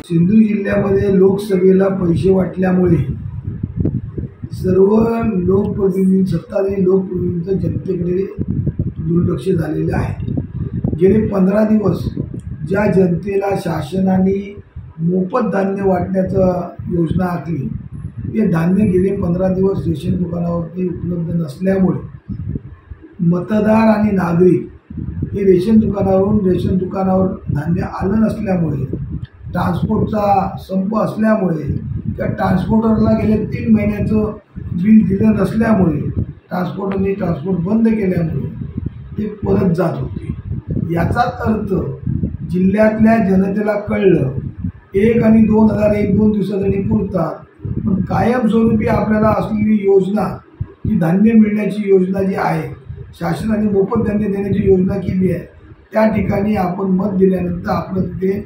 सिंधू जिल्ह्यामध्ये लोकसभेला पैसे वाटल्यामुळे सर्व लोकप्रतिनिधी, सत्ताधारी लोकप्रतिनिधींचं जनतेकडे दुर्लक्ष झालेलं आहे। गेले 15 दिवस ज्या जनतेला शासनाने मोफत धान्य वाटण्याचं योजना आखली, ते धान्य गेले 15 दिवस रेशन दुकानावरती उपलब्ध नसल्यामुळे मतदार आणि नागरिक हे रेशन दुकानावर धान्य आलं नसल्यामुळे, ट्रान्सपोर्टचा संप असल्यामुळे, त्या ट्रान्सपोर्टरला गेले 3 महिन्याचं बिल दिलं नसल्यामुळे, ट्रान्सपोर्टरने ट्रान्सपोर्ट बंद केल्यामुळे ते परत जात होते। याचाच अर्थ जिल्ह्यातल्या जनतेला कळलं 1 आणि 2,001 2 दिवसासाठी पुरतात, पण कायमस्वरूपी आपल्याला असलेली योजना, ही धान्य मिळण्याची योजना जी आहे, शासनाने मोफत धान्य देण्याची योजना केली आहे, त्या ठिकाणी आपण मत दिल्यानंतर आपलं तिथे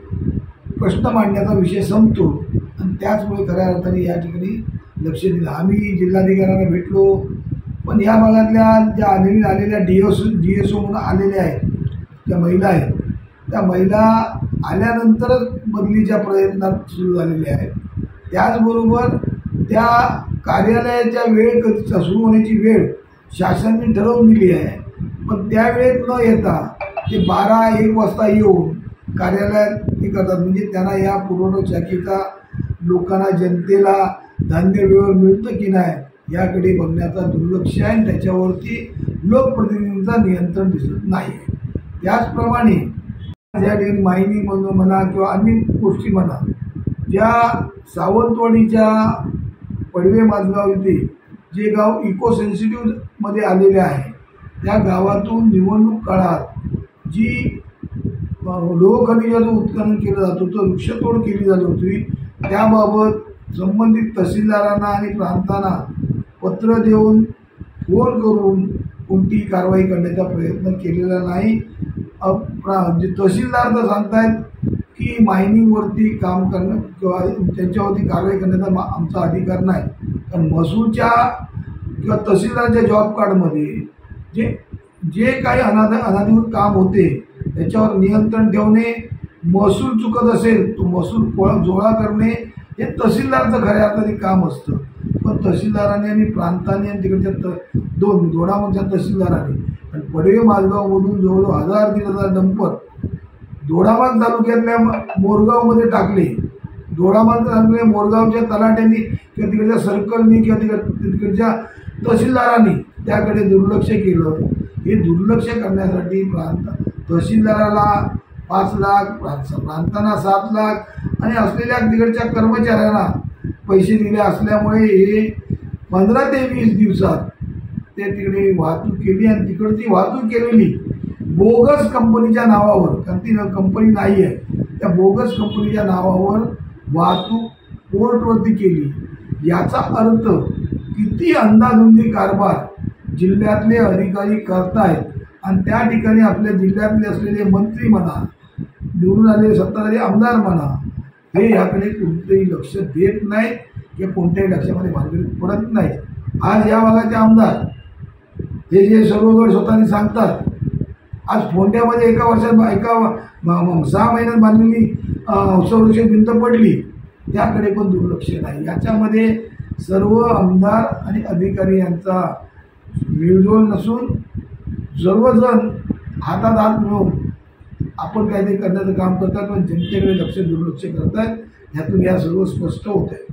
प्रश्न मांडण्याचा विषय संपतो आणि त्याचमुळे खऱ्या अर्थाने या ठिकाणी लक्ष दिलं। आम्ही जिल्हाधिकाऱ्यांना भेटलो, पण या भागातल्या ज्या नवीन आलेल्या DSO म्हणून आलेल्या आहेत, त्या महिला आहेत, त्या महिला आल्यानंतरच बदलीच्या प्रयत्नात सुरू झालेल्या आहेत। त्याचबरोबर त्या कार्यालयाच्या वेळ सुरू होण्याची वेळ शासनाने ठरवून दिली आहे, पण त्या वेळेत न येता ते 12-1 वाजता येऊन कार्यालयात हे करतात। म्हणजे त्यांना या पुरवठा शाखेचा लोकांना, जनतेला धान्य वेळेवर मिळतं की नाही याकडे बघण्याचा दुर्लक्ष आहे आणि त्याच्यावरती लोकप्रतिनिधींचा नियंत्रण दिसत नाही। त्याचप्रमाणे ज्या ठिकाणी मायनिंग म्हणा किंवा अन्य गोष्टी म्हणा, ज्या सावंतवाडीच्या पडवे माझगाव इथे जे गाव इको सेन्सिटिव्हमध्ये आलेले आहे, त्या गावातून निवडणूक काळात जी लोहखनिजाचं उत्खनन केलं जात होतं, वृक्षतोड केली जात होती, त्याबाबत संबंधित तहसीलदारांना आणि प्रांतांना पत्र देऊन, फोन करून कोणतीही कारवाई करण्याचा प्रयत्न केलेला नाही। तहसीलदार तर सांगतायत की मायनिंगवरती काम करणं किंवा त्यांच्यावरती कारवाई करण्याचा आमचा अधिकार नाही, कारण महसूलच्या किंवा तहसीलदारच्या जॉब कार्डमध्ये जे काही अनाधिकृत काम होते त्याच्यावर नियंत्रण ठेवणे, महसूल चुकत असेल तो महसूल जोडा करणे हे तहसीलदारचं खऱ्या अर्थाने काम असतं। पण तहसीलदारांनी आणि प्रांतांनी आणि तिकडच्या दोडामधच्या तहसीलदारांनी आणि पडवे माझगावमधून जवळजवळ 1000-1500 डंपर दोडामार्ग तालुक्यातल्या मोरगावमध्ये टाकले। दोडामार्ग तालुक्यातल्या मोरगावच्या तलाट्यांनी किंवा तिकडच्या सर्कलनी किंवा तिकडच्या तहसीलदारांनी त्याकडे दुर्लक्ष केलं। हे दुर्लक्ष करण्यासाठी तहसीलदाराला 5 लाख, प्रांतांना 7 लाख आणि असलेल्या तिकडच्या कर्मचाऱ्यांना पैसे दिले असल्यामुळे हे 15 ते 20 दिवसात ते तिकडे वाहतूक केली आणि तिकडची वाहतूक केलेली बोगस कंपनीच्या नावावर, कारण ती कंपनी नाही आहे, त्या बोगस कंपनीच्या नावावर वाहतूक पोर्टवरती केली। याचा अर्थ किती अंदाधुंदी कारभार जिल्ह्यातले अधिकारी करतायत आणि त्या ठिकाणी आपल्या जिल्ह्यातले असलेले मंत्री म्हणा, निवडून आलेले सत्ताधारी आमदार म्हणा, हे याकडे कोणतेही लक्ष देत नाहीत किंवा कोणत्याही लक्षामध्ये भानगडीत पडत नाहीत। आज या भागाचे आमदार हे जे सर्व गट स्वतःने सांगतात, आज फोंड्यामध्ये 1 वर्षात 6 महिन्यात बांधलेली संरक्षण भिंत पडली, त्याकडे पण दुर्लक्ष नाही। याच्यामध्ये सर्व आमदार आणि अधिकारी यांचा मिळजोल नसून सर्वजण हातात हात मिळवून आपण काहीतरी करण्याचं काम करतात, पण जनतेकडे दुर्लक्ष करतात। ह्यातून या सर्व स्पष्ट होत आहे।